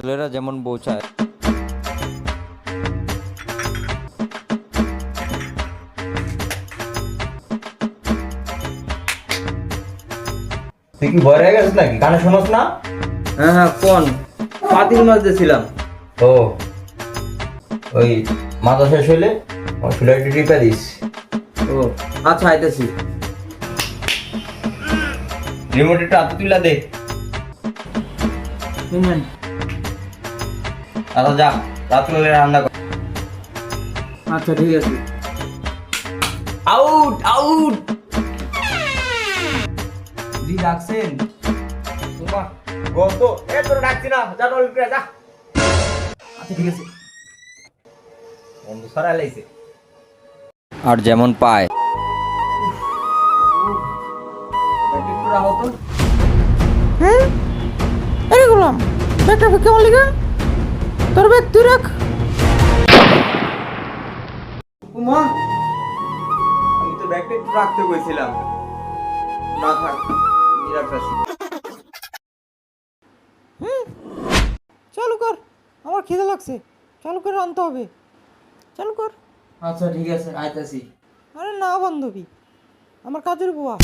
ছেলেরা যেমন বউ চায়। তুই কি ভয় হয়ে গেছিস নাকি? কানে শোনস না? হ্যাঁ হ্যাঁ, কোন পাতিল মাছ দিয়েছিলাম। ও ওই মাথা শেষ হইলে ফ্লাইটে টিপা দিস। ও আচ্ছা, আইতেছি। রিমোটটা হাতে তুইলা দে। আচ্ছা যা, রাত্রে রান্না কর। আচ্ছা ঠিক আছে। Out out. জি ডাকছেন? তোমা গত এ তোর ডাকছি না, যা রোল করে যা। আচ্ছা ঠিক আছে। বন্ধু সরা লাইছে। আর যেমন পায়। একটু রাখো তো। হ্যাঁ এরে গোলাম, ব্যাগটা কেমন লিগা? তোর ব্যাগ তুই রাখ। উমা, আমি তো ব্যাগটা একটু রাখতে কইছিলাম। না থাক, আমি রাখতাছি। চালু কর, আমার খিদে লাগছে। চালু করে আনতে হবে। চালু কর। আচ্ছা ঠিক আছে, আইতেছি। আরে না বান্ধবী, আমার কাজের বুয়া।